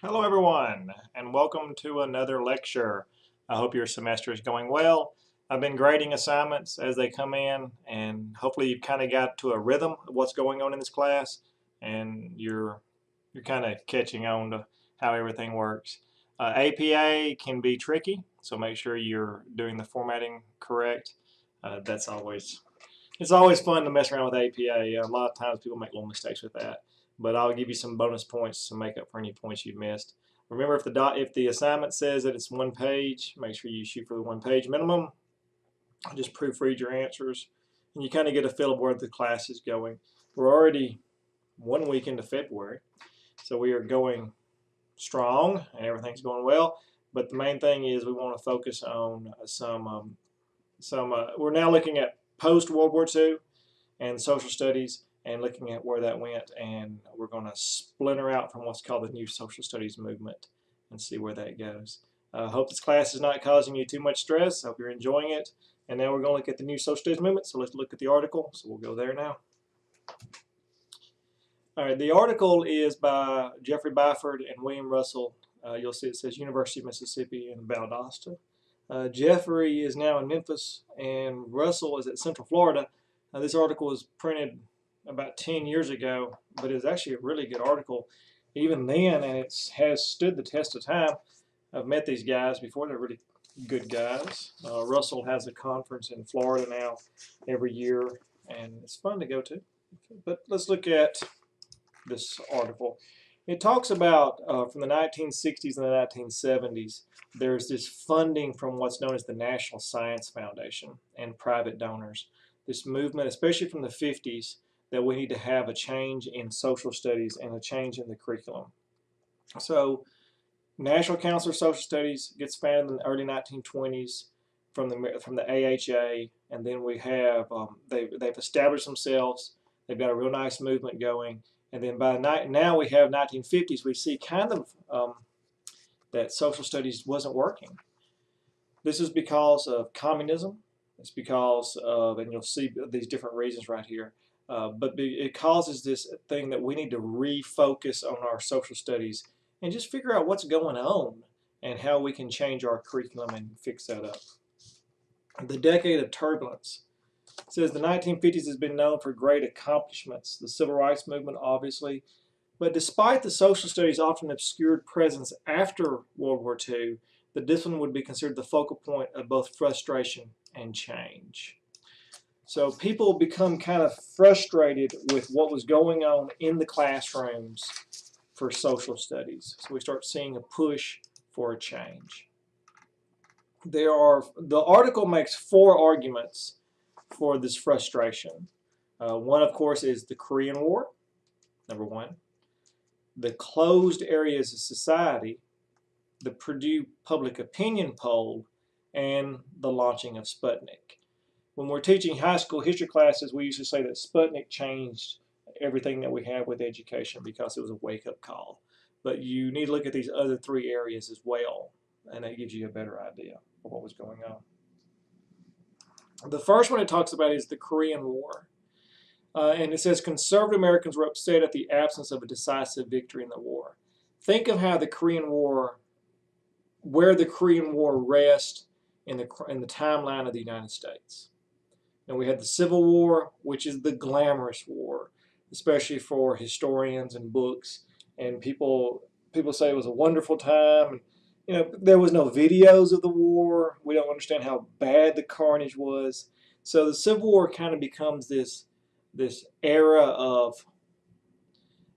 Hello everyone, and welcome to another lecture. I hope your semester is going well. I've been grading assignments as they come in, and hopefully you've kind of got to a rhythm of what's going on in this class, and you're kind of catching on to how everything works. APA can be tricky, so make sure you're doing the formatting correct. That's always It's always fun to mess around with APA. A lot of times people make little mistakes with that, but I'll give you some bonus points to make up for any points you've missed. Remember, if the assignment says that it's one page, make sure you shoot for the 1 page minimum. Just proofread your answers, and you kind of get a feel of where the class is going. We're already 1 week into February, so we are going strong and everything's going well. But the main thing is we want to focus on we're now looking at post World War II and social studies and looking at where that went, and we're going to splinter out from what's called the new social studies movement and see where that goes. I hope this class is not causing you too much stress. I hope you're enjoying it. And now we're going to look at the new social studies movement, so let's look at the article. So we'll go there now. All right, the article is by Jeffrey Byford and William Russell. You'll see it says University of Mississippi in Valdosta. Jeffrey is now in Memphis, and Russell is at Central Florida. This article was printed about 10 years ago, but it's actually a really good article even then, and it has stood the test of time. I've met these guys before. They're really good guys. Russell has a conference in Florida now every year, and it's fun to go to. But let's look at this article. It talks about from the 1960s and the 1970s, there's this funding from what's known as the National Science Foundation and private donors. This movement, especially from the 50s, that we need to have a change in social studies and a change in the curriculum. So National Council of Social Studies gets founded in the early 1920s from the AHA, and then we have they've established themselves. They've got a real nice movement going, and then by now we have 1950s. We see kind of that social studies wasn't working. This is because of communism. It's because of, and you'll see these different reasons right here. But it causes this thing that we need to refocus on our social studies and just figure out what's going on and how we can change our curriculum and fix that up. The decade of turbulence. It says the 1950s has been known for great accomplishments. The civil rights movement, obviously. But despite the social studies often obscured presence after World War II, the discipline would be considered the focal point of both frustration and change. So people become kind of frustrated with what was going on in the classrooms for social studies. So we start seeing a push for a change. The article makes 4 arguments for this frustration. One, of course, is the Korean War, number 1. The closed areas of society, the Purdue Public Opinion Poll, and the launching of Sputnik. When we're teaching high school history classes, we usually say that Sputnik changed everything that we have with education because it was a wake-up call. But you need to look at these other 3 areas as well, and that gives you a better idea of what was going on. The first one it talks about is the Korean War. And it says conservative Americans were upset at the absence of a decisive victory in the war. Think of how the Korean War, where the Korean War rests in the timeline of the United States. And we had the Civil War, which is the glamorous war, especially for historians and books. And people say it was a wonderful time. You know, there was no videos of the war. We don't understand how bad the carnage was. So the Civil War kind of becomes this era of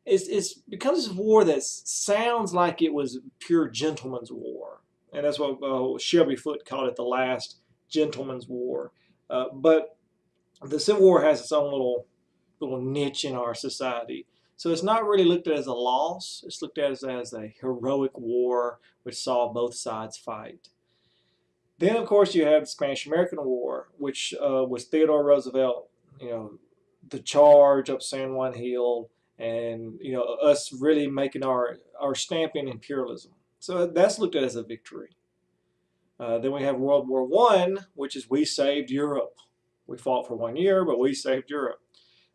it becomes this war that sounds like it was pure gentleman's war, and that's what Shelby Foote called it, the last gentleman's war. But the Civil War has its own little niche in our society. So it's not really looked at as a loss. It's looked at as a heroic war which saw both sides fight. Then, of course, you have the Spanish-American War, which was Theodore Roosevelt, the charge up San Juan Hill, and us really making our stamp in imperialism. So that's looked at as a victory. Then we have World War I, which is we saved Europe. We fought for 1 year, but we saved Europe.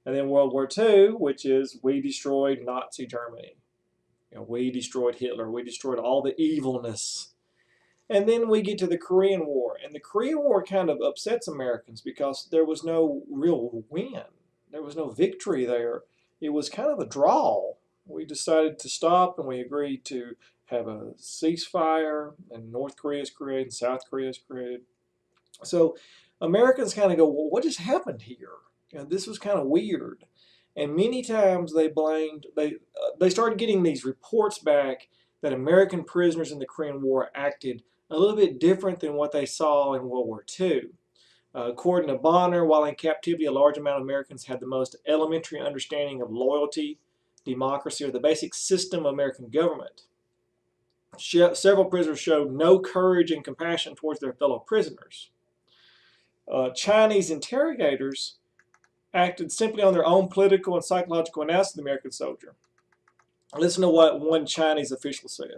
And then World War II, which is we destroyed Nazi Germany. We destroyed Hitler. We destroyed all the evilness. And then we get to the Korean War. And the Korean War kind of upsets Americans because there was no real win. There was no victory there. It was kind of a draw. We decided to stop and we agreed to have a ceasefire, and North Korea is created and South Korea is created. So Americans kind of go, well, what just happened here? This was kind of weird. And many times they started getting these reports back that American prisoners in the Korean War acted a little bit different than what they saw in World War II. According to Bonner, while in captivity, a large amount of Americans had the most elementary understanding of loyalty, democracy, or the basic system of American government. Several prisoners showed no courage and compassion towards their fellow prisoners. Chinese interrogators acted simply on their own political and psychological analysis of the American soldier. Listen to what one Chinese official said.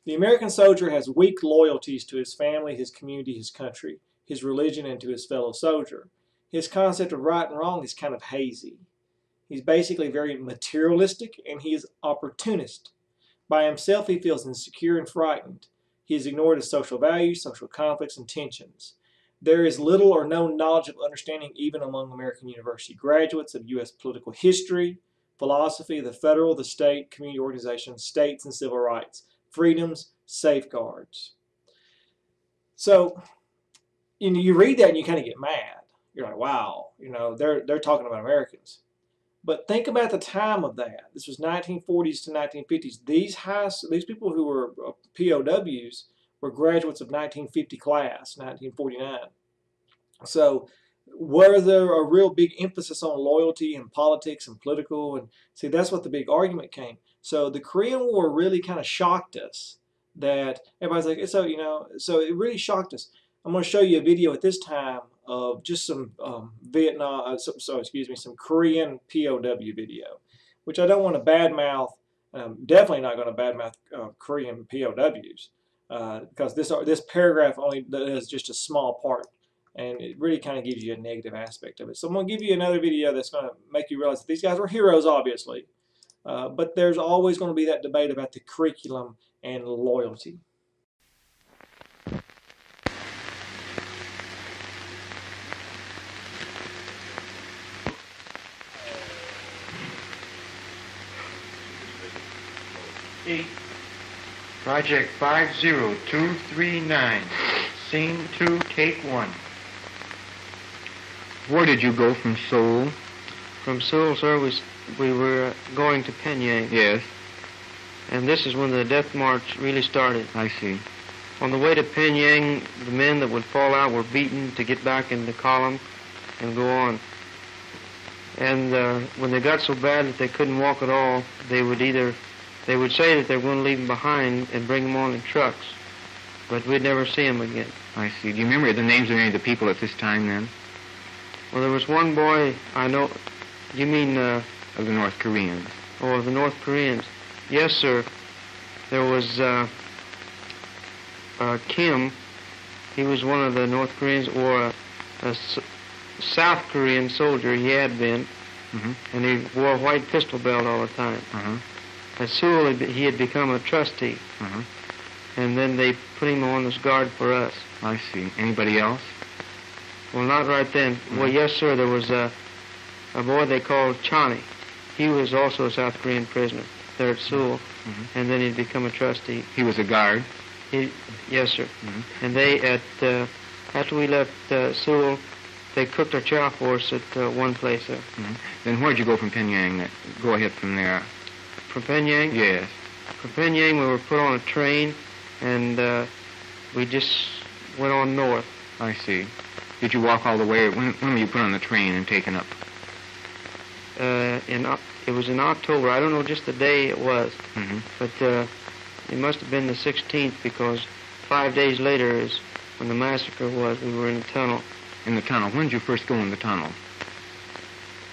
The American soldier has weak loyalties to his family, his community, his country, his religion, and to his fellow soldier. His concept of right and wrong is kind of hazy. He's basically very materialistic, and he is opportunist. By himself, he feels insecure and frightened. He has ignored his social values, social conflicts, and tensions. There is little or no knowledge of understanding even among American university graduates of U.S. political history, philosophy, the federal, the state, community organizations, states, and civil rights, freedoms, safeguards. So, you read that and you kind of get mad. You're like, wow, they're talking about Americans. But think about the time of that. This was 1940s to 1950s. These people who were POWs were graduates of 1950 class, 1949. So was there a real big emphasis on loyalty and politics and political? And see, that's what the big argument came. So the Korean War really kind of shocked us. That everybody's like, so it really shocked us. I'm going to show you a video at this time of just some some Korean POW video, which I don't want to badmouth. Definitely not going to badmouth Korean POWs because this paragraph only is just a small part, and it really kind of gives you a negative aspect of it. So I'm going to give you another video that's going to make you realize that these guys were heroes, obviously, but there's always going to be that debate about the curriculum and loyalty. Project 50239, Scene 2, Take 1. Where did you go from Seoul? From Seoul, sir, we were going to Pyongyang. Yes. And this is when the death march really started. I see. On the way to Pyongyang, the men that would fall out were beaten to get back in the column and go on. And when they got so bad that they couldn't walk at all, they would say that they were going to leave them behind and bring them on in trucks, but we'd never see them again. I see. Do you remember the names of any of the people at this time then? Well, there was one boy I know. You mean of the North Koreans? Oh, the North Koreans. Yes, sir. There was Kim. He was one of the North Koreans, or a South Korean soldier. He had been, and he wore a white pistol belt all the time. At Seoul, he had become a trustee, and then they put him on as guard for us. I see. Anybody else? Well, not right then. Well, yes, sir, there was a boy they called Chani. He was also a South Korean prisoner there at Seoul, and then he'd become a trustee. He was a guard? Yes, sir. And they, after we left Seoul, they cooked our chow for us at one place there. Then where'd you go from Pyongyang? Go ahead from there. From Pyongyang? Yes. From Pyongyang, we were put on a train, and we just went on north. I see. Did you walk all the way? When were you put on the train and taken up? It was in October. I don't know just the day it was, but it must have been the 16th, because 5 days later is when the massacre was. We were in the tunnel. In the tunnel. When did you first go in the tunnel?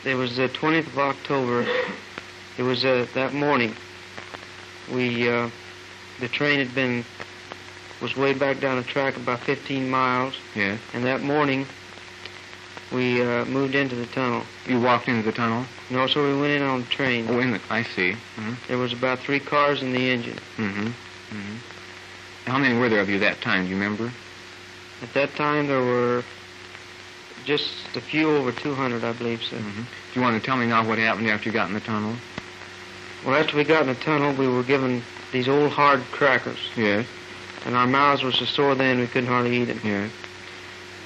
It was the 20th of October. It was that morning. The train was way back down the track about 15 miles. Yes. And that morning, we moved into the tunnel. You walked into the tunnel? No, sir, we went in on the train. Oh, I see. Mm-hmm. There was about 3 cars in the engine. Mm-hmm. Mm-hmm. How many were there of you that time, do you remember? At that time, there were just a few over 200, I believe, sir. Mm-hmm. Do you want to tell me now what happened after you got in the tunnel? Well, after we got in the tunnel, we were given these old hard crackers. Yes. And our mouths were so sore then we couldn't hardly eat them. Yes.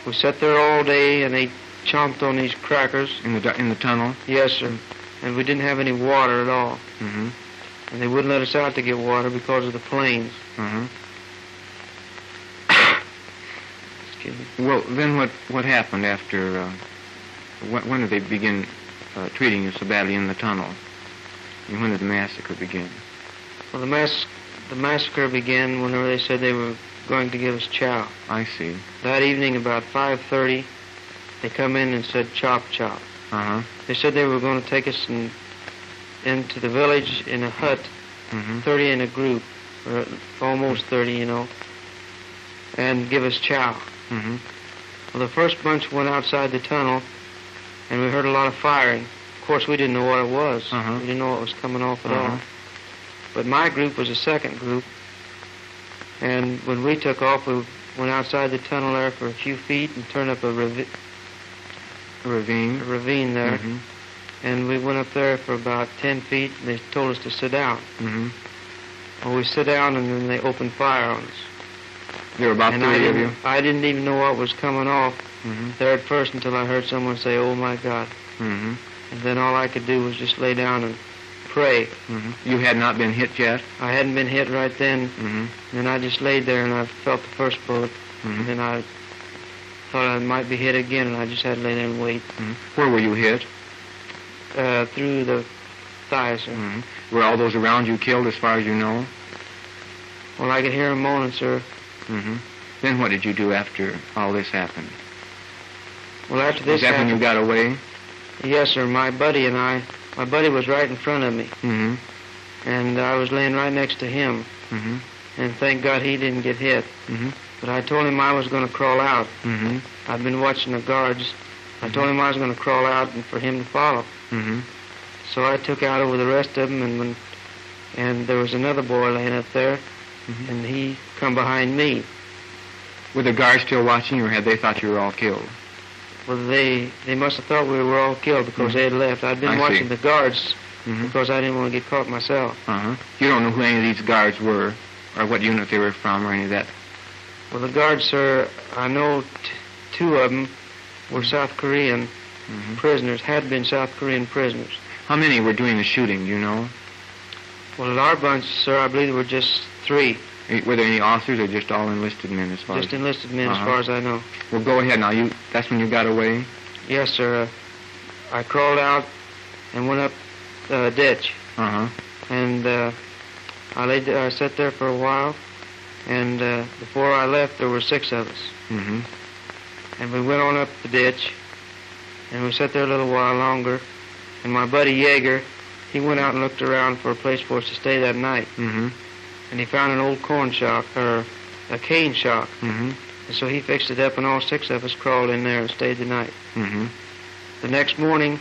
We sat there all day and they chomped on these crackers. In the tunnel? Yes, sir. And we didn't have any water at all. Mm-hmm. And they wouldn't let us out to get water because of the planes. Mm-hmm. Excuse me. Well, then what happened after, when did they begin treating you so badly in the tunnel? And when did the massacre begin? Well, the massacre began whenever they said they were going to give us chow. I see. That evening, about 5:30, they come in and said, chop, chop. Uh-huh. They said they were going to take us into the village in a hut, Mm-hmm. 30 in a group, or almost 30, you know, and give us chow. Mm-hmm. Well, the first bunch went outside the tunnel, and we heard a lot of firing. Of course, we didn't know what it was. Uh-huh. We didn't know what was coming off at Uh-huh. all. But my group was the second group, and when we took off, we went outside the tunnel there for a few feet and turned up a Ravine? ravine there, Mm-hmm. and we went up there for about 10 feet, and they told us to sit down. Mm-hmm. Well, we sit down, and then they opened fire on us. There were about And 30 of you? I didn't even know what was coming off Mm-hmm. there at first until I heard someone say, oh, my God. Mm-hmm. And then all I could do was just lay down and pray. Mm-hmm. You had not been hit yet? I hadn't been hit right then, Mm-hmm. and I just laid there, and I felt the first bullet, Mm-hmm. and then I thought I might be hit again, and I just had to lay there and wait. Mm-hmm. Where were you hit? Through the thighs, sir. Mm-hmm. Were all those around you killed as far as you know? Well, I could hear them moaning, sir. Mm-hmm. Then what did you do after all this happened? Well, after Was this that when you happened, got away? yes, sir, my buddy was right in front of me, Mm-hmm. and I was laying right next to him, Mm-hmm. and thank God he didn't get hit. Mm-hmm. But I told him I was going to crawl out. Mm-hmm. I've been watching the guards. I told him I was going to crawl out and for him to follow. Mm-hmm. So I took out over the rest of them, and there was another boy laying up there, Mhm. and he come behind me. Were the guards still watching, or had they thought you were all killed? Well, they must have thought we were all killed because they had left. I'd been I see. watching the guards Mm-hmm. because I didn't want to get caught myself. Uh-huh. You don't know who any of these guards were, or what unit they were from, or any of that? Well, the guards, sir, I know 2 of them were South Korean Mm-hmm. prisoners, had been South Korean prisoners. How many were doing the shooting, do you know? Well, at our bunch, sir, I believe there were just 3, Were there any officers, or just all enlisted men as far just as... enlisted men as Uh-huh. far as I know. Well, go ahead now. That's when you got away? Yes, sir. I crawled out and went up the ditch, Uh-huh. and I sat there for a while, and before I left, there were 6 of us. Mm-hmm. And we went on up the ditch, and we sat there a little while longer, and my buddy Yeager, he went out and looked around for a place for us to stay that night, Mm-hmm. and he found an old corn shock, or a cane shock, Mm-hmm. and so he fixed it up, and all 6 of us crawled in there and stayed the night. Mm-hmm. The next morning,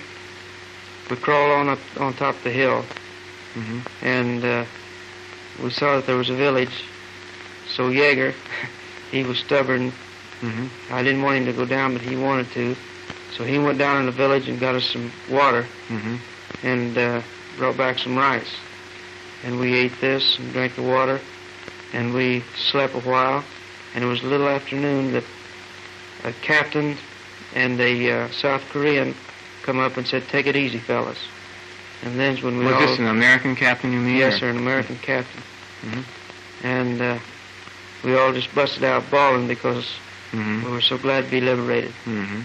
we crawled on up on top of the hill, Mm-hmm. and we saw that there was a village. So Yeager, he was stubborn. Mm-hmm. I didn't want him to go down, but he wanted to. So he went down in the village and got us some water Mm-hmm. and brought back some rice. And we ate this and drank the water, and we slept a while. And it was a little afternoon that a captain and a South Korean come up and said, "Take it easy, fellas." And then's when we Was all... this an American captain, you mean? Yes, or- sir, an American captain. Mhm. And we all just busted out bawling because Mhm. we were so glad to be liberated. Mm-hmm.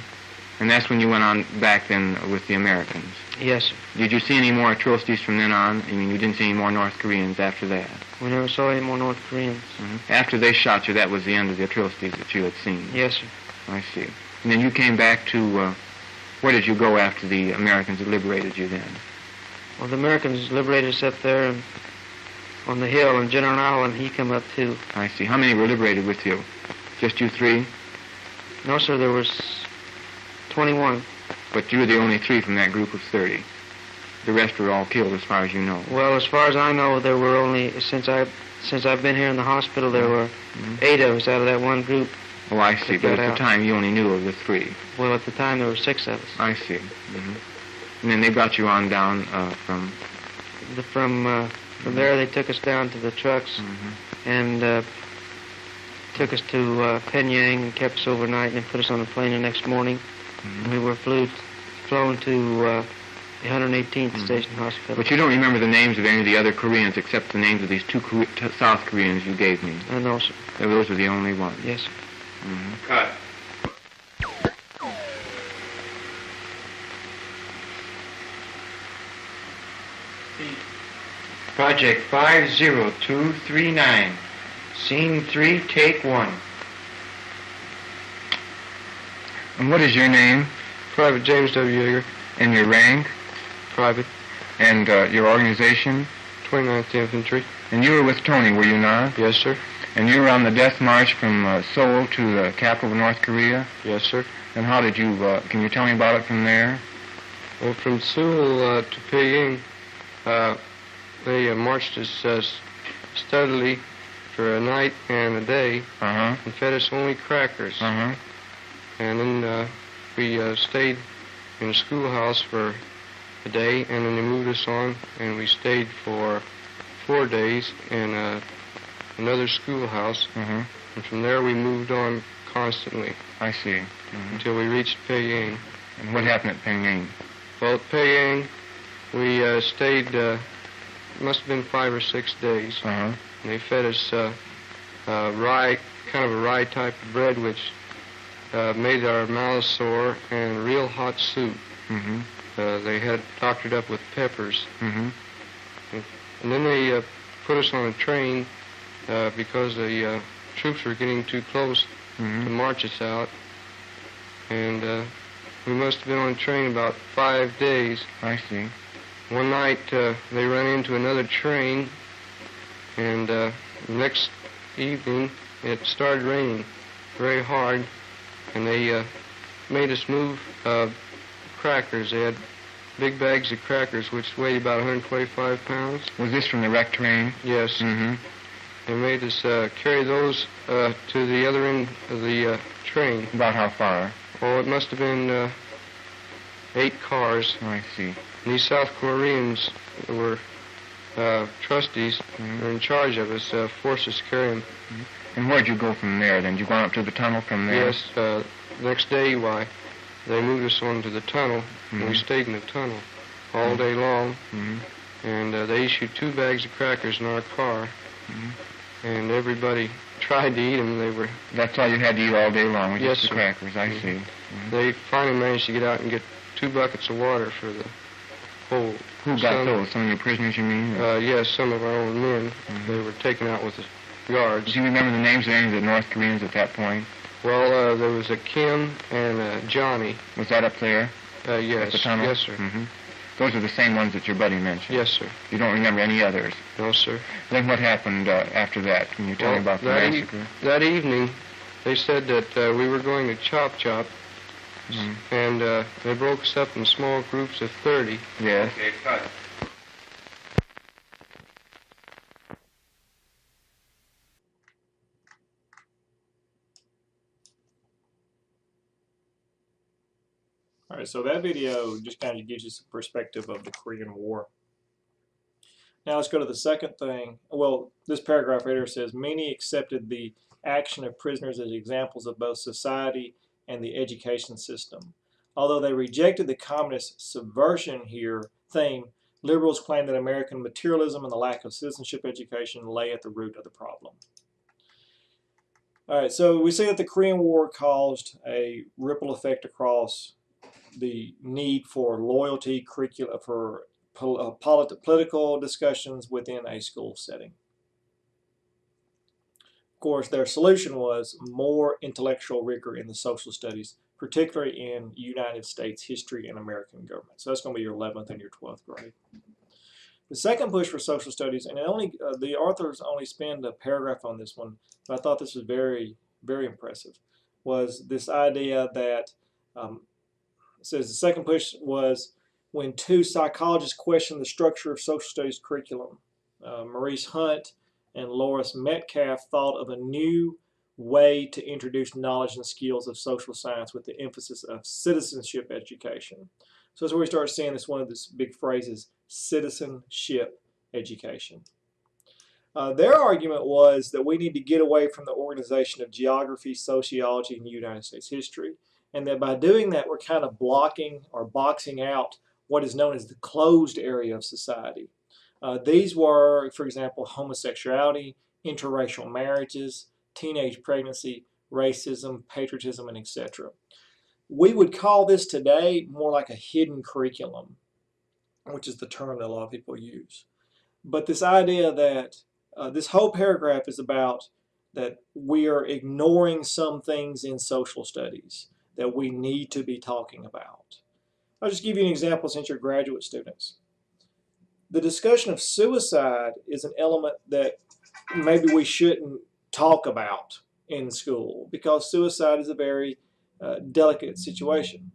And that's when you went on back then with the Americans. Yes, sir. Did you see any more atrocities from then on? I mean, you didn't see any more North Koreans after that? We never saw any more North Koreans. Mm-hmm. After they shot you, that was the end of the atrocities that you had seen? Yes, sir. I see. And then you came back to, where did you go after the Americans had liberated you then? Well, the Americans liberated us up there and on the hill, and General Allen, he come up too. I see. How many were liberated with you? Just you 3? No, sir, there was 21. But you were the only 3 from that group of 30. The rest were all killed, as far as you know. Well, as far as I know, there were only, since I've been here in the hospital, there were 8 of us out of that one group. Oh, I see. But at the out. time, you only knew of the 3. Well, at the time, there were 6 of us. I see. And then they brought you on down from... From there, they took us down to the trucks and took us to Penang and kept us overnight and then put us on a plane the next morning. We were flown to the 118th Station Hospital. But you don't remember the names of any of the other Koreans except the names of these 2 South Koreans you gave me? No, sir. Those were the only ones? Yes, sir. Cut. Project 50239. Scene 3, take 1. And what is your name? Private James W. Yeager. And your rank? Private. And your organization? 29th Infantry. And you were with Tony, were you not? Yes, sir. And you were on the death march from Seoul to the capital of North Korea? Yes, sir. And how did you, can you tell me about it from there? Well, from Seoul to Pyongyang, they marched us steadily for a night and a day and fed us only crackers. And then we stayed in a schoolhouse for a day, and then they moved us on, and we stayed for 4 days in another schoolhouse. And from there we moved on constantly. I see. Until we reached Pyongyang. And what happened at Pyongyang? Well, at Pyongyang, we stayed, must have been 5 or 6 days. And they fed us rye, kind of a rye type of bread, which made our mouths sore, and real hot soup. They had doctored up with peppers. And then they put us on a train because the troops were getting too close to march us out. And we must have been on a train about 5 days. I see. One night they ran into another train, and the next evening it started raining very hard, and they made us move crackers. They had big bags of crackers which weighed about 125 pounds. Was this from the wrecked train? Yes. They made us carry those to the other end of the train. About how far? Oh, it must have been 8 cars. Oh, I see. And these South Koreans were trustees, were in charge of us, forced us to carry them. And where'd you go from there then? Did you go up to the tunnel from there? Yes, the next day, why, they moved us on to the tunnel, and we stayed in the tunnel all day long. And they issued 2 bags of crackers in our car, and everybody tried to eat them. They were... That's all you had to eat all day long, was Yes, just the sir. crackers, I see. They finally managed to get out and get 2 buckets of water for the whole... Who got those? Some of your prisoners, you mean? Yes, some of our own men. They were taken out with the guards. Do you remember the names of any of the North Koreans at that point? Well, there was a Kim and a Johnny. Was that up there? Yes. At the tunnel? Yes, sir. Those are the same ones that your buddy mentioned? Yes, sir. You don't remember any others? No, sir. Then what happened after that? Can you tell me about the massacre? That evening, they said that we were going to Chop Chop, and they broke us up in small groups of 30. Yes. Okay, cut. All right, so that video just kind of gives you some perspective of the Korean War. Now let's go to the second thing. Well, this paragraph right here says, many accepted the action of prisoners as examples of both society and the education system. Although they rejected the communist subversion here theme, liberals claim that American materialism and the lack of citizenship education lay at the root of the problem. All right, so we see that the Korean War caused a ripple effect across the need for loyalty curricula for political discussions within a school setting. Of course, their solution was more intellectual rigor in the social studies, particularly in United States history and American government. So that's going to be your 11th and your 12th grade. The second push for social studies, and the authors only spend a paragraph on this one, but I thought this was very, very impressive, was this idea that It says the second push was when two psychologists questioned the structure of social studies curriculum. Maurice Hunt and Loris Metcalf thought of a new way to introduce knowledge and skills of social science with the emphasis of citizenship education. So that's where we start seeing this one of these big phrases, citizenship education. Their argument was that we need to get away from the organization of geography, sociology, and United States history, and that by doing that we're kind of blocking or boxing out what is known as the closed area of society. These were, for example, homosexuality, interracial marriages, teenage pregnancy, racism, patriotism, and etc. We would call this today more like a hidden curriculum, which is the term that a lot of people use. But this idea that this whole paragraph is about that we are ignoring some things in social studies that we need to be talking about. I'll just give you an example since you're graduate students. The discussion of suicide is an element that maybe we shouldn't talk about in school because suicide is a very delicate situation.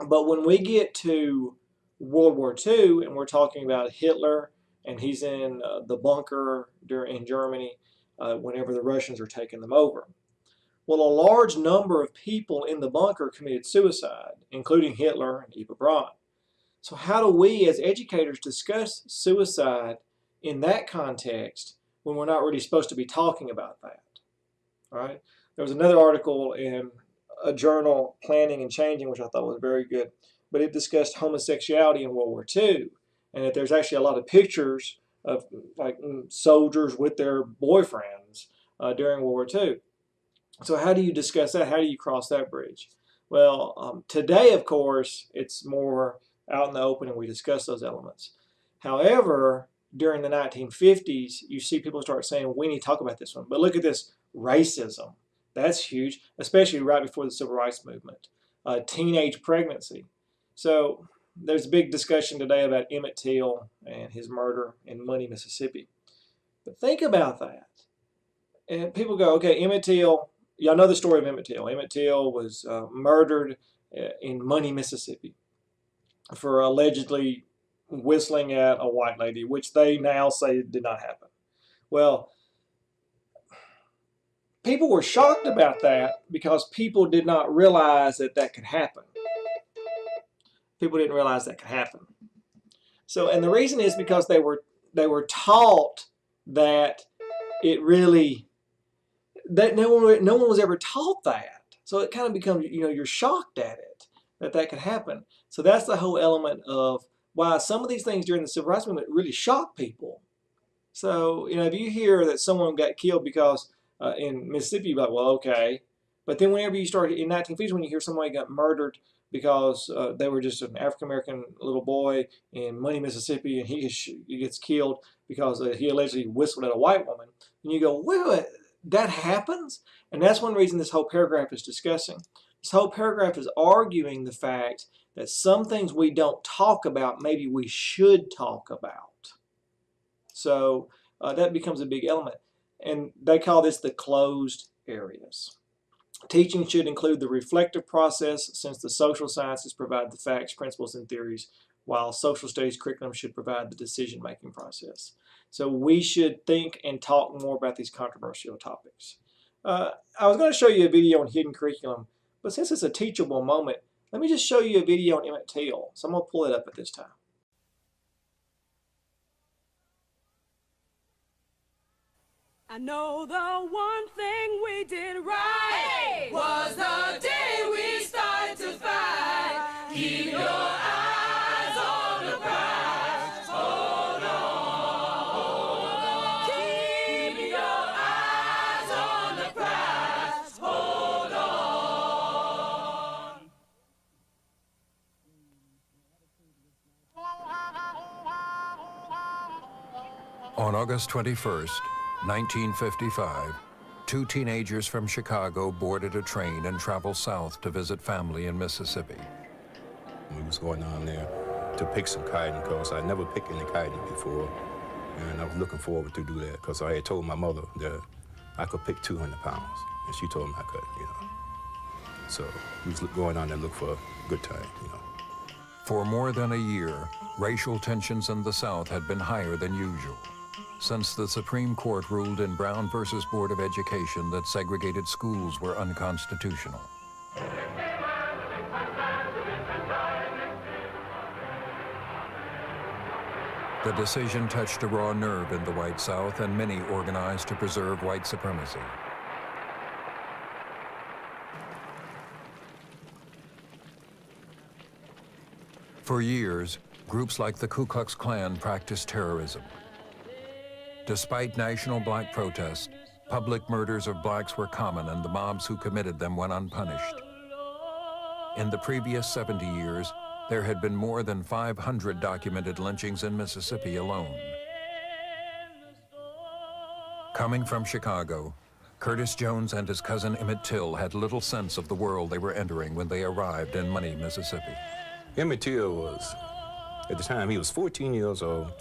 But when we get to World War II and we're talking about Hitler and he's in the bunker in Germany whenever the Russians are taking them over. Well, a large number of people in the bunker committed suicide, including Hitler and Eva Braun. So how do we as educators discuss suicide in that context when we're not really supposed to be talking about that? All right. There was another article in a journal, Planning and Changing, which I thought was very good, but it discussed homosexuality in World War II, and that there's actually a lot of pictures of like soldiers with their boyfriends during World War II. So how do you discuss that? How do you cross that bridge? Well, today, of course, it's more out in the open and we discuss those elements. However, during the 1950s, you see people start saying, we need to talk about this one. But look at this, racism. That's huge, especially right before the Civil Rights Movement. Teenage pregnancy. So there's a big discussion today about Emmett Till and his murder in Money, Mississippi. But think about that. And people go, okay, Emmett Till, y'all know the story of Emmett Till. Emmett Till was murdered in Money, Mississippi for allegedly whistling at a white lady, which they now say did not happen. Well, people were shocked about that because people did not realize that that could happen. People didn't realize that could happen. So, and the reason is because they were taught that it really, that no one was ever taught that. So it kind of becomes, you're shocked at it, that could happen. So that's the whole element of why some of these things during the Civil Rights Movement really shocked people. So, if you hear that someone got killed because in Mississippi, you're like, well, okay. But then whenever you start in 1950s, when you hear somebody got murdered because they were just an African-American little boy in Money, Mississippi, and he gets killed because he allegedly whistled at a white woman, and you go, wait, that happens? And that's one reason this whole paragraph is discussing. This whole paragraph is arguing the fact that some things we don't talk about, maybe we should talk about. So that becomes a big element. And they call this the closed areas. Teaching should include the reflective process, since the social sciences provide the facts, principles, and theories, while social studies curriculum should provide the decision-making process. So we should think and talk more about these controversial topics. I was going to show you a video on hidden curriculum, but since it's a teachable moment, let me just show you a video on Emmett Till. So I'm going to pull it up at this time. I know the one thing we did right was the day we started to fight. Keep your eyes on the prize. Hold on. Keep your eyes on the prize. Hold on. On August 21st, 1955, two teenagers from Chicago boarded a train and traveled south to visit family in Mississippi. We was going down there to pick some kiting because I never picked any kiting before. And I was looking forward to do that because I had told my mother that I could pick 200 pounds. And she told me I could, So we was going on there to look for a good time, you know. For more than a year, racial tensions in the South had been higher than usual, since the Supreme Court ruled in Brown versus Board of Education that segregated schools were unconstitutional. The decision touched a raw nerve in the white South, and many organized to preserve white supremacy. For years, groups like the Ku Klux Klan practiced terrorism. Despite national black protests, public murders of blacks were common, and the mobs who committed them went unpunished. In the previous 70 years, there had been more than 500 documented lynchings in Mississippi alone. Coming from Chicago, Curtis Jones and his cousin Emmett Till had little sense of the world they were entering when they arrived in Money, Mississippi. Emmett Till was, at the time, he was 14 years old.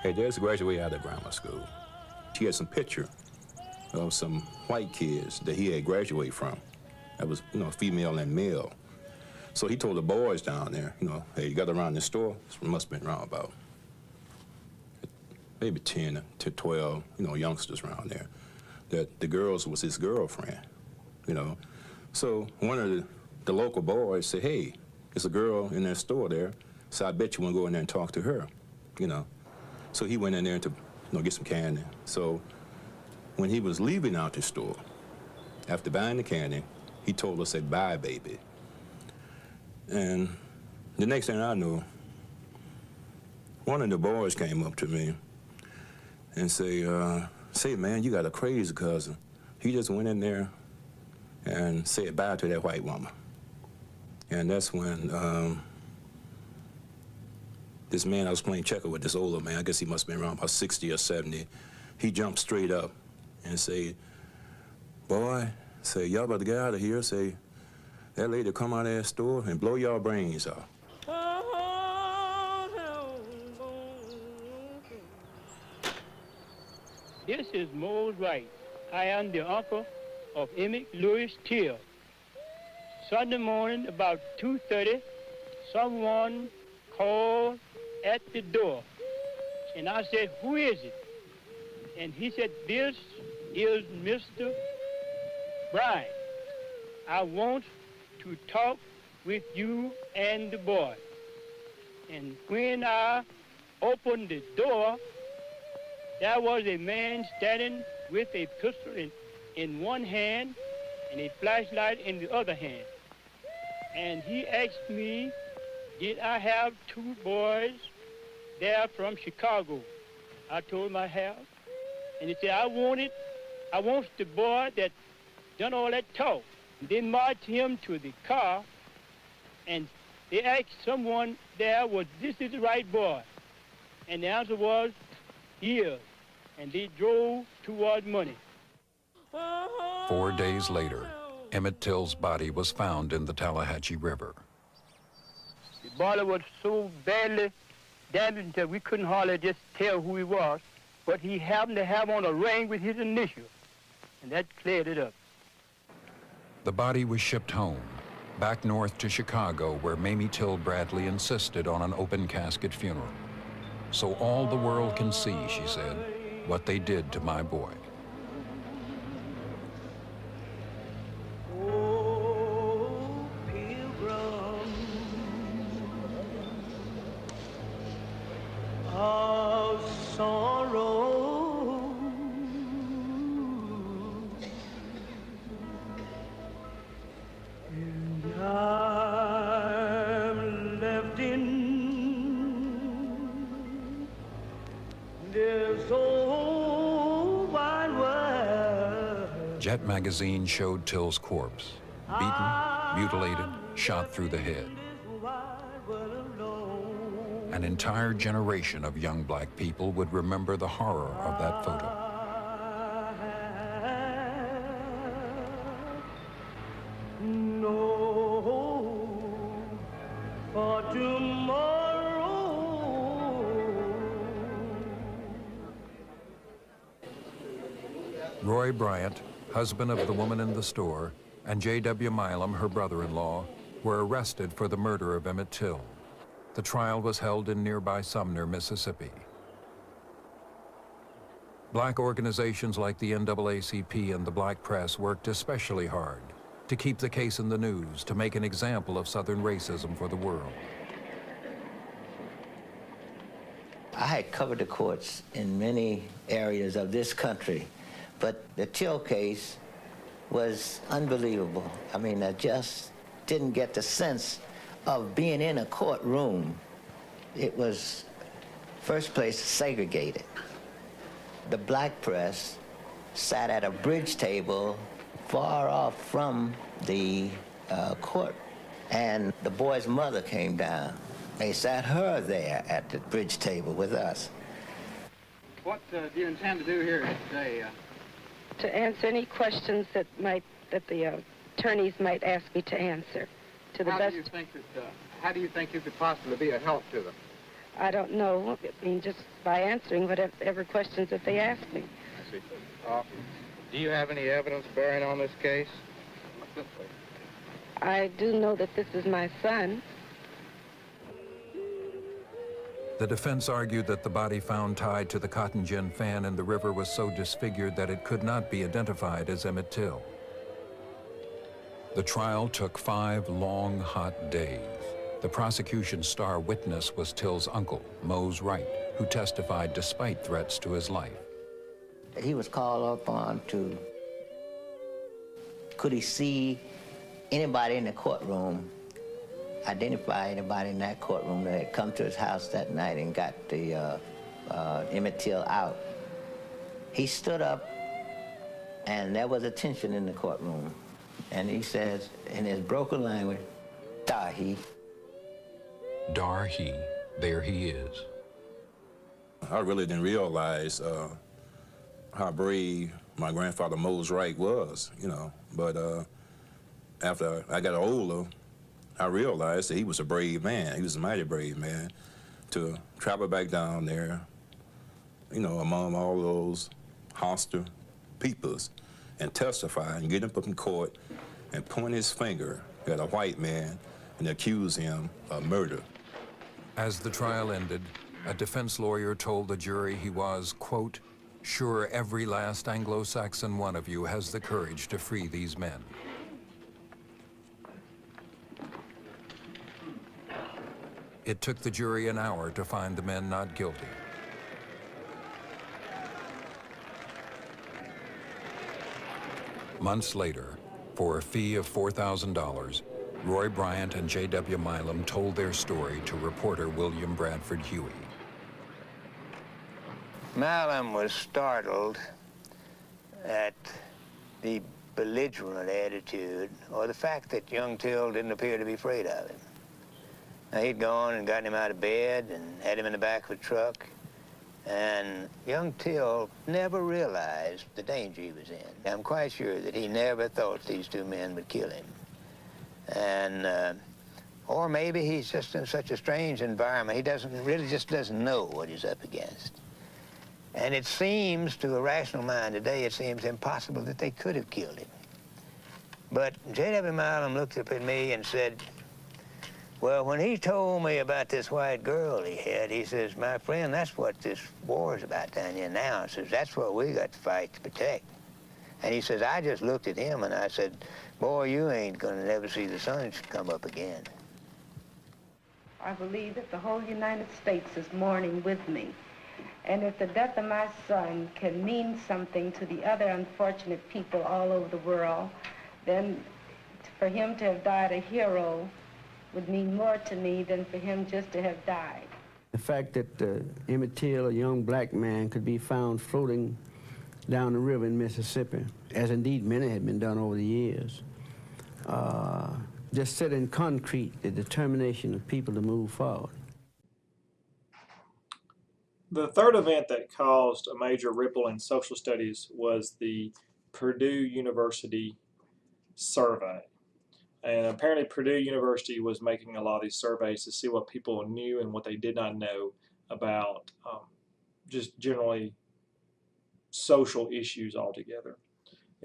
Had just graduated out of grammar school. He had some picture of some white kids that he had graduated from. That was, you know, female and male. So he told the boys down there, you know, hey, you got around this store? This must have been around about maybe 10 to 12, you know, youngsters around there, that the girls was his girlfriend, you know. So one of the local boys said, hey, there's a girl in that store there, so I bet you want to go in there and talk to her, you know. So he went in there to, you know, get some candy. So when he was leaving out the store, after buying the candy, he told us, said, bye, baby. And the next thing I knew, one of the boys came up to me and say, man, you got a crazy cousin. He just went in there and said bye to that white woman. And that's when this man I was playing checker with, this older man, I guess he must have been around about 60 or 70, he jumped straight up and said, boy, say, y'all better get out of here. Say, that lady come out of that store and blow y'all brains out. This is Mose Wright. I am the uncle of Emmett Louis Till. Sunday morning, about 2:30, someone called at the door. And I said, who is it? And he said, this is Mr. Bryant. I want to talk with you and the boy. And when I opened the door, there was a man standing with a pistol in one hand and a flashlight in the other hand. And he asked me, did I have two boys there from Chicago? I told him I have. And he said, I want the boy that done all that talk. They marched him to the car, and they asked someone there, was this is the right boy? And the answer was, here. And they drove toward Money. 4 days later, Emmett Till's body was found in the Tallahatchie River. The boiler was so badly damaged that we couldn't hardly just tell who he was, but he happened to have on a ring with his initial, and that cleared it up. The body was shipped home, back north to Chicago, where Mamie Till Bradley insisted on an open casket funeral. So all the world can see, she said, what they did to my boy. Oh, pilgrim of sorrow, and I'm left in this old wide world. Jet magazine showed Till's corpse, beaten, mutilated, shot through the head. An entire generation of young black people would remember the horror of that photo. No, for tomorrow. Roy Bryant, husband of the woman in the store, and J.W. Milam, her brother-in-law, were arrested for the murder of Emmett Till. The trial was held in nearby Sumner, Mississippi. Black organizations like the NAACP and the Black Press worked especially hard to keep the case in the news, to make an example of Southern racism for the world. I had covered the courts in many areas of this country, but the Till case was unbelievable. I mean, I just didn't get the sense of being in a courtroom. It was, first place, segregated. The Black Press sat at a bridge table far off from the court, and the boy's mother came down. They sat her there at the bridge table with us. What do you intend to do here today? To answer any questions that the attorneys might ask me to answer. To the best. How do you think you could possibly be a help to them? I don't know. I mean, just by answering whatever questions that they ask me. I see. Do you have any evidence bearing on this case? I do know that this is my son. The defense argued that the body found tied to the cotton gin fan in the river was so disfigured that it could not be identified as Emmett Till. The trial took 5 long, hot days. The prosecution's star witness was Till's uncle, Mose Wright, who testified despite threats to his life. He was called upon to, could he see anybody in the courtroom, identify anybody in that courtroom that had come to his house that night and got the Emmett Till out. He stood up, and there was a tension in the courtroom. And he says, in his broken language, "Dar he." Dar he, there he is. I really didn't realize how brave my grandfather Mose Wright was, you know. But after I got older, I realized that he was a brave man. He was a mighty brave man to travel back down there, you know, among all those hostile peoples and testify and get him up in court and point his finger at a white man and accuse him of murder. As the trial ended, a defense lawyer told the jury he was, quote, sure every last Anglo-Saxon one of you has the courage to free these men. It took the jury an hour to find the men not guilty. Months later, for a fee of $4,000, Roy Bryant and J.W. Milam told their story to reporter William Bradford Huey. Milam was startled at the belligerent attitude, or the fact that young Till didn't appear to be afraid of him. Now, he'd gone and gotten him out of bed and had him in the back of a truck, and young Till never realized the danger he was in. I'm quite sure that he never thought these two men would kill him. And, or maybe he's just in such a strange environment, he really just doesn't know what he's up against. And it seems, to a rational mind today, it seems impossible that they could have killed him. But J.W. Milam looked up at me and said, well, when he told me about this white girl he had, he says, my friend, that's what this war is about down here now. He says, that's what we got to fight to protect. And he says, I just looked at him and I said, boy, you ain't gonna never see the sun come up again. I believe that the whole United States is mourning with me. And if the death of my son can mean something to the other unfortunate people all over the world, then for him to have died a hero would mean more to me than for him just to have died. The fact that Emmett Till, a young black man, could be found floating down the river in Mississippi, as indeed many had been done over the years, just set in concrete the determination of people to move forward. The third event that caused a major ripple in social studies was the Purdue University survey. And apparently Purdue University was making a lot of these surveys to see what people knew and what they did not know about just generally social issues altogether.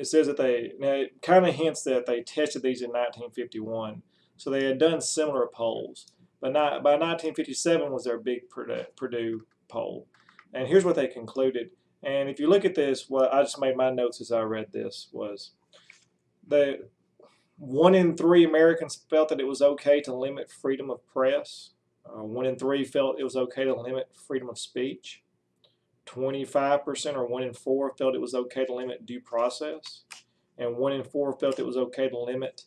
it says that now it kind of hints that they tested these in 1951. So they had done similar polls. But by 1957 was their big Purdue poll. And here's what they concluded. And if you look at this, what I just made my notes as I read this was that 1 in 3 Americans felt that it was okay to limit freedom of press. 1 in 3 felt it was okay to limit freedom of speech. 25% or 1 in 4 felt it was okay to limit due process. And 1 in 4 felt it was okay to limit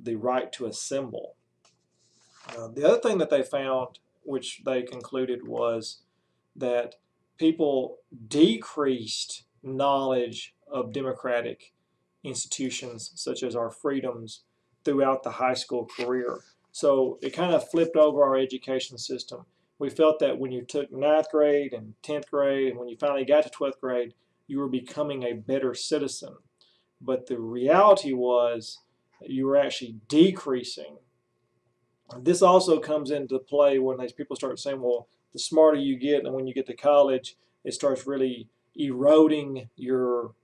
the right to assemble. The other thing that they found, which they concluded, was that people decreased knowledge of democratic institutions such as our freedoms throughout the high school career. So it kind of flipped over our education system. We felt that when you took 9th grade and 10th grade, and when you finally got to 12th grade, you were becoming a better citizen. But the reality was that you were actually decreasing. This also comes into play when people start saying, well, the smarter you get, and when you get to college, it starts really eroding your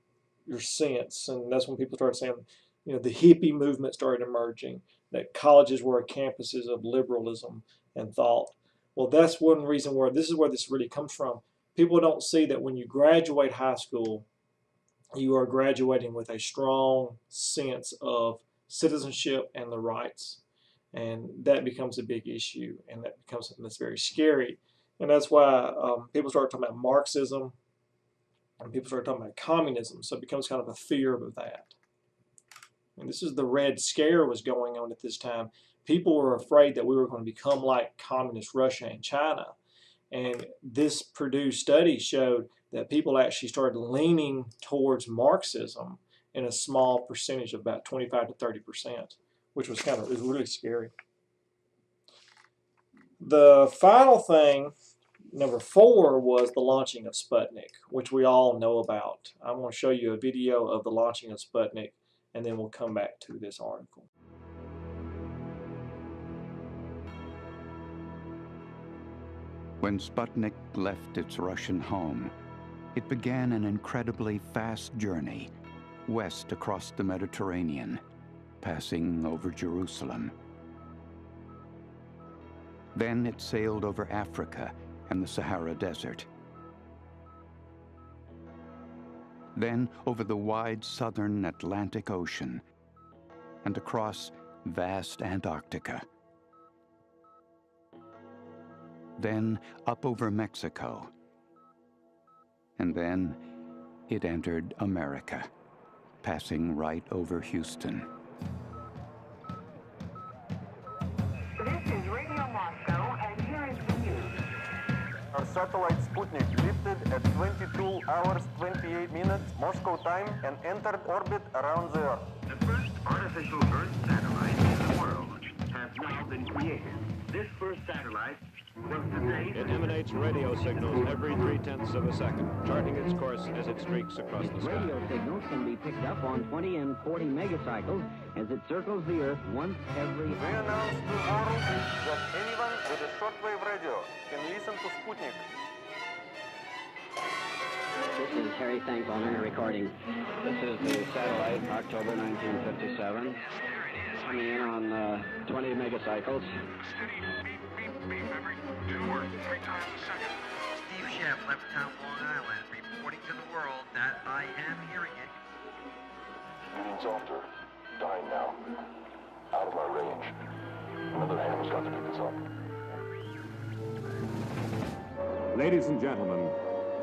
sense. And that's when people start saying, you know, the hippie movement started emerging, that colleges were campuses of liberalism and thought. Well, that's one reason where this really comes from. People don't see that when you graduate high school, you are graduating with a strong sense of citizenship and the rights. And that becomes a big issue, and that becomes something that's very scary. And that's why people start talking about Marxism, and people start talking about communism. So it becomes kind of a fear of that. And this is the Red Scare was going on at this time. People were afraid that we were going to become like communist Russia and China. And this Purdue study showed that people actually started leaning towards Marxism in a small percentage of about 25 to 30%, which was it was really scary. The final thing, number 4, was the launching of Sputnik, which we all know about. I'm going to show you a video of the launching of Sputnik, and then we'll come back to this article. When Sputnik left its Russian home, it began an incredibly fast journey west across the Mediterranean, passing over Jerusalem. Then it sailed over Africa and the Sahara Desert. Then over the wide southern Atlantic Ocean and across vast Antarctica. Then up over Mexico. And then it entered America, passing right over Houston. This is Radio Moscow, and here is the news. Our satellite Sputnik lifted at 22 hours 28 minutes Moscow time and entered orbit around the Earth. The first artificial Earth satellite in the world has now been created. This first satellite was today. It emanates radio signals every 3/10 of a second, charting its course as it streaks across the sky. Radio signals can be picked up on 20 and 40 megacycles as it circles the Earth once every... We announce to the world that anyone with a shortwave radio can listen to Sputnik. This is Harry Thankbone recording. This is the satellite, October 1957. Coming in on 20 megacycles. Steve Sheff, Levittown, Long Island, reporting to the world that I am hearing it. Meeting's altar. Dying now. Out of our range. Another ham's got to pick us up. Ladies and gentlemen,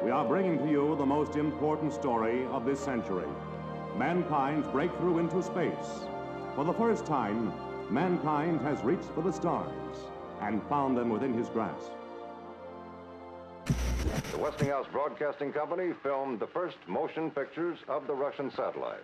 we are bringing to you the most important story of this century. Mankind's breakthrough into space. For the first time, mankind has reached for the stars and found them within his grasp. The Westinghouse Broadcasting Company filmed the first motion pictures of the Russian satellite.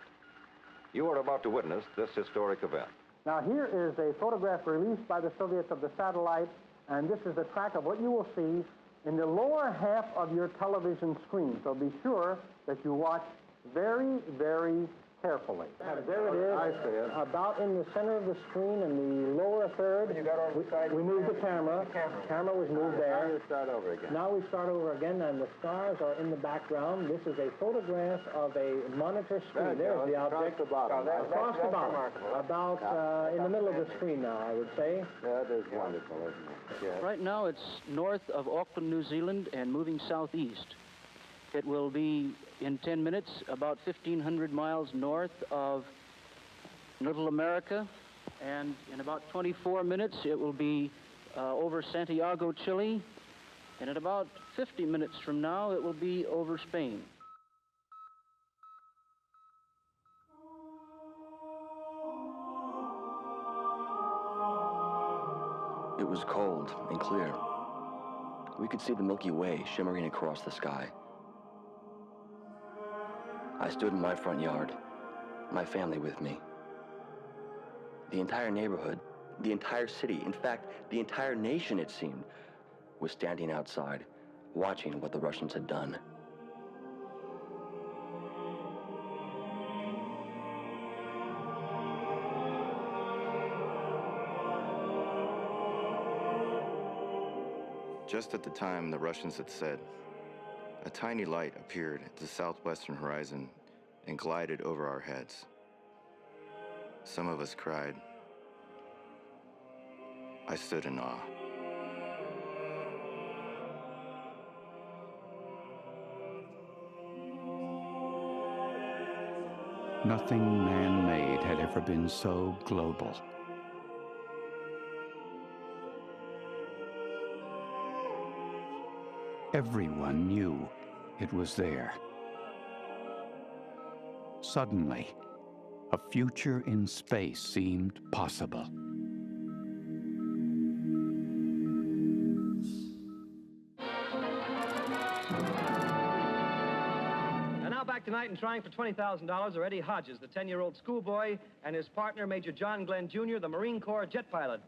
You are about to witness this historic event. Now here is a photograph released by the Soviets of the satellite, and this is a track of what you will see in the lower half of your television screen. So be sure that you watch very, very carefully. There it is. I see it. About in the center of the screen in the lower third. We moved the camera. The camera was moved there. Now we start over again. Now we start over again, and the stars are in the background. This is a photograph of a monitor screen. There's the object. Across the bottom. Across the bottom. About in the middle of the screen now, I would say. That is wonderful, isn't it? Yes. Right now it's north of Auckland, New Zealand, and moving southeast. It will be, in 10 minutes, about 1,500 miles north of Little America, and in about 24 minutes it will be over Santiago, Chile, and in about 50 minutes from now it will be over Spain. It was cold and clear. We could see the Milky Way shimmering across the sky. I stood in my front yard, my family with me. The entire neighborhood, the entire city, in fact, the entire nation, it seemed, was standing outside, watching what the Russians had done. Just at the time the Russians had said, a tiny light appeared at the southwestern horizon and glided over our heads. Some of us cried. I stood in awe. Nothing man-made had ever been so global. Everyone knew it was there. Suddenly, a future in space seemed possible. And now back tonight and trying for $20,000 are Eddie Hodges, the 10-year-old schoolboy, and his partner, Major John Glenn Jr., the Marine Corps jet pilot.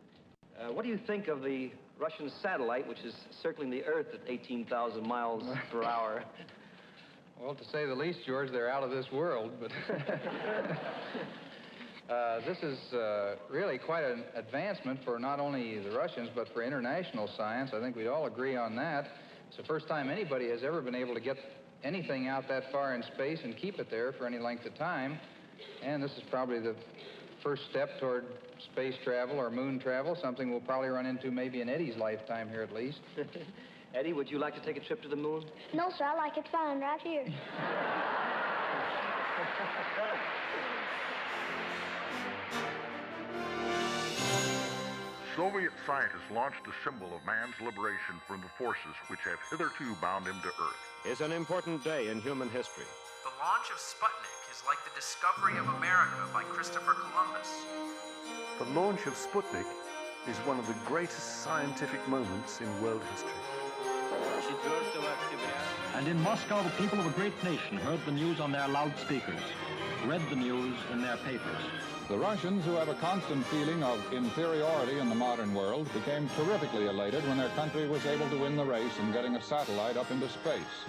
What do you think of the Russian satellite, which is circling the Earth at 18,000 miles per hour? Well, to say the least, George, they're out of this world, but this is really quite an advancement for not only the Russians, but for international science. I think we'd all agree on that. It's the first time anybody has ever been able to get anything out that far in space and keep it there for any length of time. And this is probably the first step toward space travel or moon travel, something we'll probably run into maybe in Eddie's lifetime here at least. Eddie, would you like to take a trip to the moon? No, sir, I like it fine right here. Soviet scientists launched a symbol of man's liberation from the forces which have hitherto bound him to Earth. It's an important day in human history. The launch of Sputnik is like the discovery of America by Christopher Columbus. The launch of Sputnik is one of the greatest scientific moments in world history. And in Moscow, the people of a great nation heard the news on their loudspeakers, read the news in their papers. The Russians, who have a constant feeling of inferiority in the modern world, became terrifically elated when their country was able to win the race in getting a satellite up into space.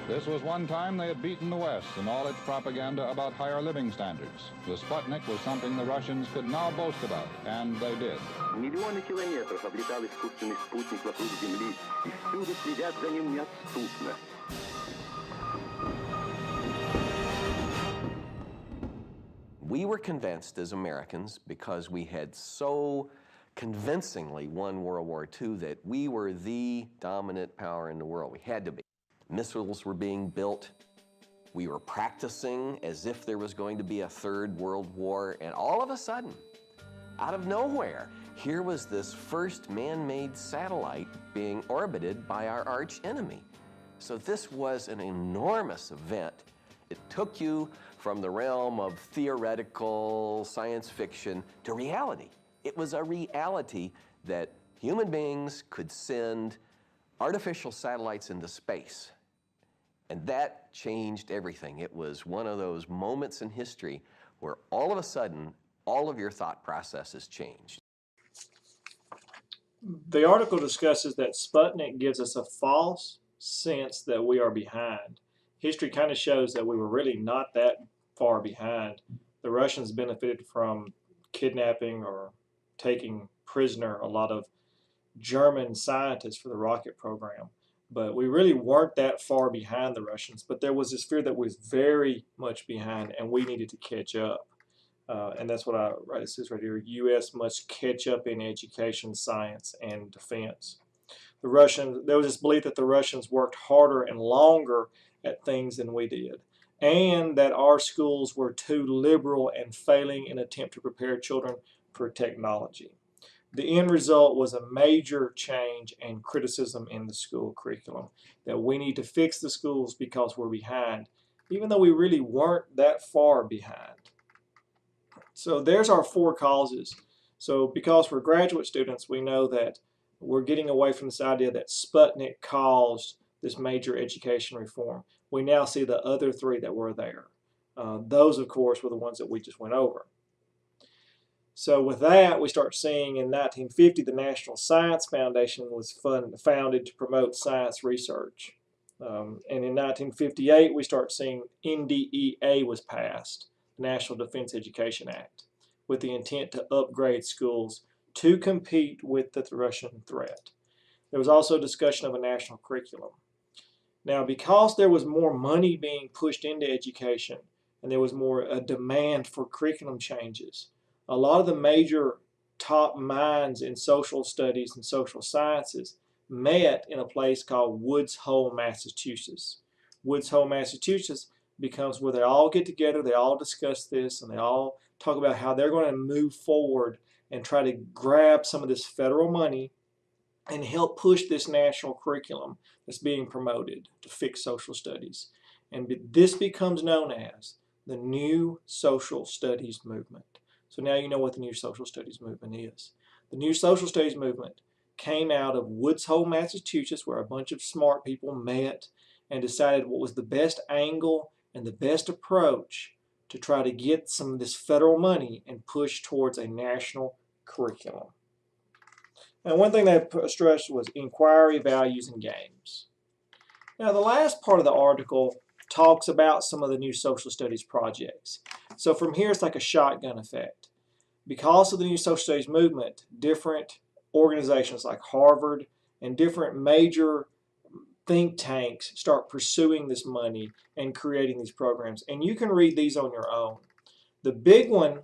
This was one time they had beaten the West in all its propaganda about higher living standards. The Sputnik was something the Russians could now boast about, and they did. Миллионы километров облетал искусственный спутник вокруг Земли, и всюду следят за ним неотступно. We were convinced as Americans, because we had so convincingly won World War II, that we were the dominant power in the world. We had to be. Missiles were being built. We were practicing as if there was going to be a third world war, and all of a sudden, out of nowhere, here was this first man-made satellite being orbited by our arch enemy. So this was an enormous event. It took you from the realm of theoretical science fiction to reality. It was a reality that human beings could send artificial satellites into space. And that changed everything. It was one of those moments in history where all of a sudden, all of your thought processes changed. The article discusses that Sputnik gives us a false sense that we are behind. History kind of shows that we were really not that far behind. The Russians benefited from kidnapping or taking prisoner a lot of German scientists for the rocket program. But we really weren't that far behind the Russians. But there was this fear that we was very much behind, and we needed to catch up. And that's what it says right here. U.S. must catch up in education, science, and defense. There was this belief that the Russians worked harder and longer at things than we did, and that our schools were too liberal and failing in an attempt to prepare children for technology. The end result was a major change and criticism in the school curriculum, that we need to fix the schools because we're behind, even though we really weren't that far behind. So there's our 4 causes. So because we're graduate students, we know that we're getting away from this idea that Sputnik caused this major education reform. We now see the other 3 that were there. Those, of course, were the ones that we just went over. So with that, we start seeing in 1950 the National Science Foundation was founded to promote science research. And in 1958, we start seeing NDEA was passed, the National Defense Education Act, with the intent to upgrade schools to compete with the Russian threat. There was also discussion of a national curriculum. Now, because there was more money being pushed into education and there was more a demand for curriculum changes, a lot of the major top minds in social studies and social sciences met in a place called Woods Hole, Massachusetts. Woods Hole, Massachusetts becomes where they all get together, they all discuss this, and they all talk about how they're going to move forward and try to grab some of this federal money and help push this national curriculum that's being promoted to fix social studies. And this becomes known as the New Social Studies Movement. So now you know what the New Social Studies Movement is. The New Social Studies Movement came out of Woods Hole, Massachusetts, where a bunch of smart people met and decided what was the best angle and the best approach to try to get some of this federal money and push towards a national curriculum. And one thing they stressed was inquiry, values, and games. Now the last part of the article talks about some of the new social studies projects. So from here it's like a shotgun effect. Because of the new social studies movement, different organizations like Harvard and different major think tanks start pursuing this money and creating these programs. And you can read these on your own. The big one,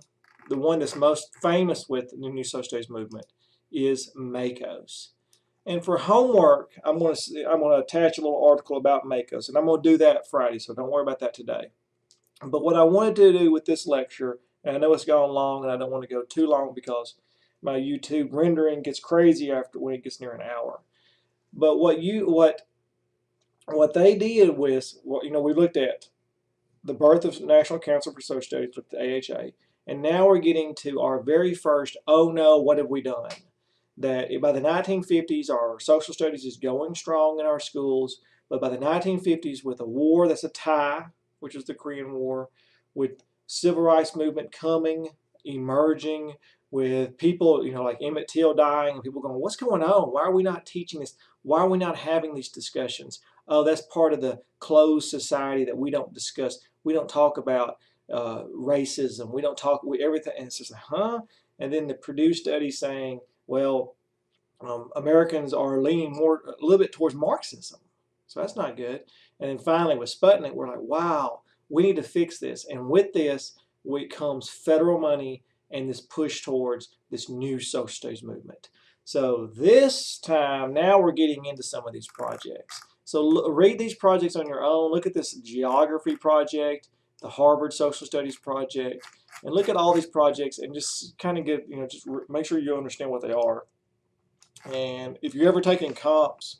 the one that's most famous with the new social studies movement, is MACOS. And for homework, I'm going to attach a little article about MACOS, and I'm going to do that Friday, so don't worry about that today. But what I wanted to do with this lecture, and I know it's gone long, and I don't want to go too long because my YouTube rendering gets crazy when it gets near an hour. But what they did was, we looked at the birth of National Council for Social Studies with the AHA, and now we're getting to our very first, oh no, what have we done? That by the 1950s, our social studies is going strong in our schools, but by the 1950s, with a war that's a tie, which is the Korean War, with civil rights movement coming, emerging, with people, like Emmett Till dying, and people going, what's going on? Why are we not teaching this? Why are we not having these discussions? Oh, that's part of the closed society that we don't discuss. We don't talk about racism. We don't talk everything. And it's just, huh? And then the Purdue study saying, well, Americans are leaning a little bit towards Marxism. So that's not good. And then finally with Sputnik, we're like, wow, we need to fix this. And with this, comes federal money and this push towards this new social studies movement. So this time, now we're getting into some of these projects. So read these projects on your own. Look at this geography project, the Harvard Social Studies project, and look at all these projects and just kind of get, just make sure you understand what they are. And if you're ever taking comps,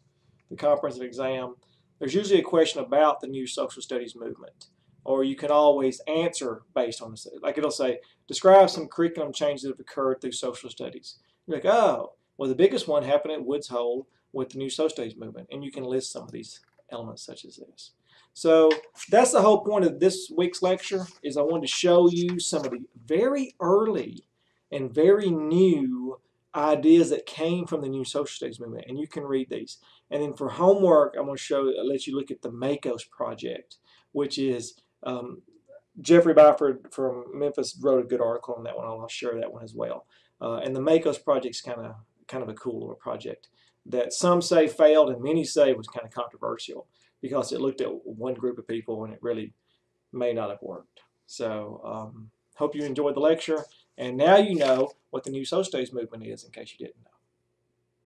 the comprehensive exam, there's usually a question about the new social studies movement. Or you can always answer based on this. Like it'll say, describe some curriculum changes that have occurred through social studies. You're like, oh, well the biggest one happened at Woods Hole with the new social studies movement. And you can list some of these elements such as this. So that's the whole point of this week's lecture, is I wanted to show you some of the very early and very new ideas that came from the new social studies movement. And you can read these. And then for homework, I'm going to let you look at the MACOS project, which is Jeffrey Byford from Memphis wrote a good article on that one. I'll share that one as well. And the MACOS project's kind of a cool little project that some say failed and many say was kind of controversial because it looked at one group of people and it really may not have worked. So hope you enjoyed the lecture, and now you know what the New Sostes movement is in case you didn't know.